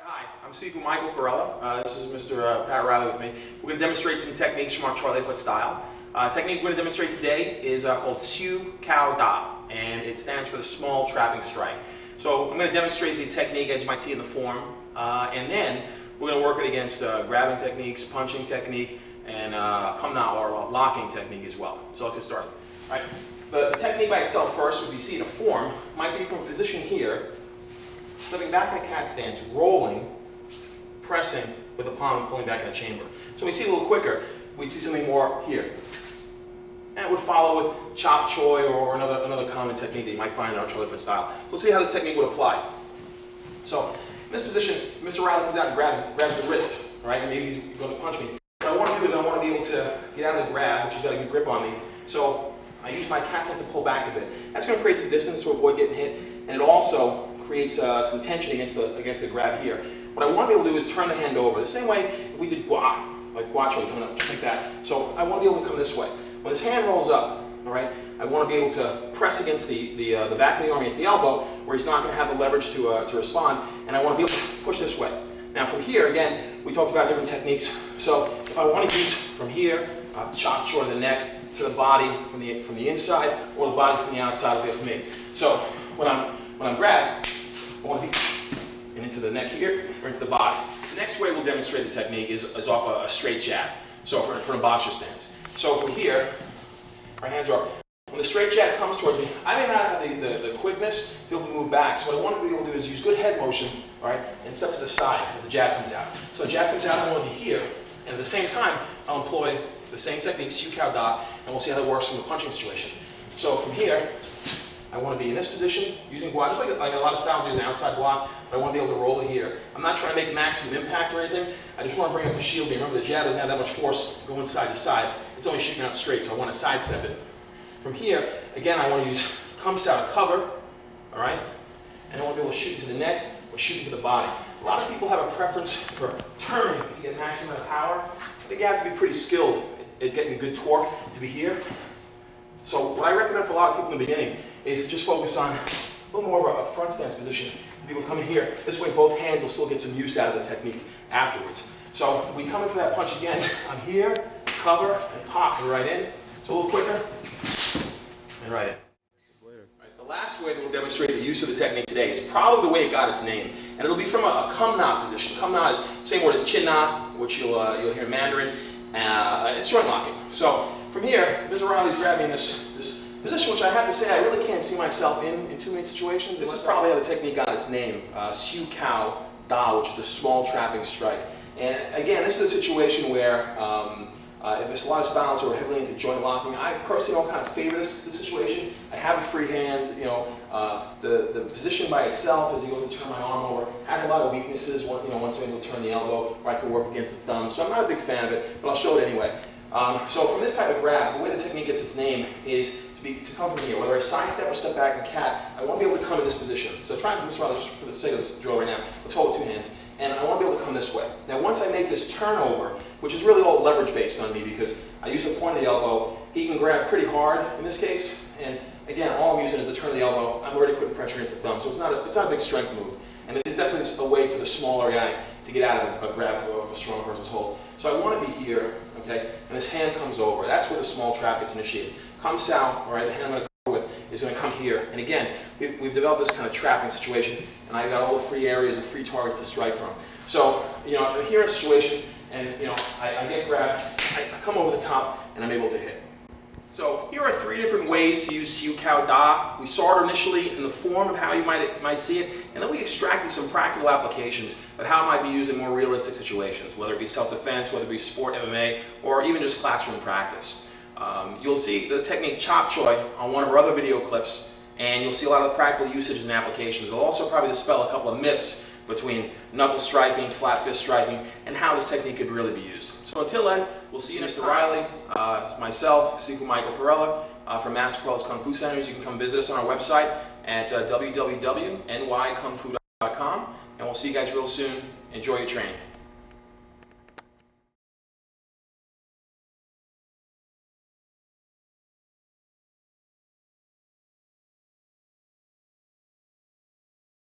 Hi, I'm Sifu Parrella. This is Mr. Parrella with me. We're going to demonstrate some techniques from our Choy style. Technique we're going to demonstrate today is called Siu Kao Da, and it stands for the small trapping strike. So I'm going to demonstrate the technique as you might see in the form, and then we're going to work it against grabbing techniques, punching technique, and come now or locking technique as well. So let's get started. All right. The technique by itself first, if you see in a form, might be from a position here, slipping back in a cat stance, rolling, pressing with the palm and pulling back in a chamber. So we see a little quicker, we'd see something more here. And it would follow with chop choy or another common technique that you might find in our Choy style. So we'll see how this technique would apply. So in this position, Mr. Reilly comes out and grabs the wrist, right? And maybe he's going to punch me. What I want to do is I want to be able to get out of the grab, which has got a good grip on me. So I use my cat stance to pull back a bit. That's going to create some distance to avoid getting hit, and it also creates some tension against the grab here. What I want to be able to do is turn the hand over. The same way if we did like gua choy, coming up just like that. So I want to be able to come this way. When his hand rolls up, all right, I want to be able to press against the back of the arm against the elbow, where he's not going to have the leverage to respond, and I want to be able to push this way. Now from here, again, we talked about different techniques. So if I want to use from here, chop choy to the neck, to the body from the inside, or the body from the outside, it'll be up to me. So when I'm grabbed, I want to be into the neck here or into the body. The next way we'll demonstrate the technique is off a straight jab. So for a boxer stance. So from here, our hands are up. When the straight jab comes towards me, I may not have the quickness to be able to move back. So what I want to be able to do is use good head motion, all right, and step to the side as the jab comes out. So the jab comes out, I want to be here, and at the same time, I'll employ the same technique, Siu Kao Da, and we'll see how that works from the punching situation. So from here, I want to be in this position, using gua, just like a lot of styles use an outside block, but I want to be able to roll it here. I'm not trying to make maximum impact or anything, I just want to bring up the shield beam. Remember, the jab doesn't have that much force going side to side, it's only shooting out straight, so I want to sidestep it. From here, again, I want to use come style to cover, all right? And I want to be able to shoot into the neck or shoot into the body. A lot of people have a preference for turning to get maximum amount of power. I think you have to be pretty skilled at getting good torque to be here. So what I recommend for a lot of people in the beginning is to just focus on a little more of a front stance position. People come in here, this way both hands will still get some use out of the technique afterwards. So we come in for that punch again. I'm here, cover, and pop, and right in. So a little quicker, and right in. Right, the last way that we'll demonstrate the use of the technique today is probably the way it got its name. And it'll be from a kum na position. Kum na is the same word as chin na, which you'll hear in Mandarin. It's joint locking. So from here, Mr. Reilly's grabbing this position, which I have to say I really can't see myself in too many situations. This is probably how the technique got its name, Siu Kao Da, which is the small trapping strike. And again, this is a situation where if there's a lot of styles who are heavily into joint locking, I personally don't kind of favor this situation. I have a free hand, the position by itself as he goes to turn my arm over has a lot of weaknesses. Once I'm able to turn the elbow, or I can work against the thumb. So I'm not a big fan of it, but I'll show it anyway. So from this type of grab, the way the technique gets its name is to come from here. Whether I sidestep or step back in cat, I want to be able to come to this position. So try and do this rather just for the sake of this drill right now. Let's hold with two hands. And I want to be able to come this way. Now once I make this turnover, which is really all leverage based on me because I use the point of the elbow, he can grab pretty hard in this case, and again, all I'm using is the turn of the elbow. I'm already putting pressure against the thumb, so it's not a big strength move. And it is definitely a way for the smaller guy to get out of a grab of a strong person's hold. So I want to be here, okay, and this hand comes over. That's where the small trap gets initiated. Come south, all right, the hand I'm going to cover with is going to come here. And again, we've developed this kind of trapping situation, and I've got all the free areas and free targets to strike from. So, if I'm here in a situation, and I get grabbed, I come over the top, and I'm able to hit. So here are three different ways to use Siu Kao Da. We saw it initially in the form of how you might see it, and then we extracted some practical applications of how it might be used in more realistic situations, whether it be self-defense, whether it be sport, MMA, or even just classroom practice. You'll see the technique chop choy on one of our other video clips, and you'll see a lot of the practical usages and applications. I'll also probably dispel a couple of myths between knuckle striking, flat fist striking, and how this technique could really be used. So until then, we'll see you next time. Mr. Reilly, myself, Sifu Parrella from Master Parrella's Kung Fu Centers. You can come visit us on our website at www.nykungfu.com, and we'll see you guys real soon. Enjoy your training.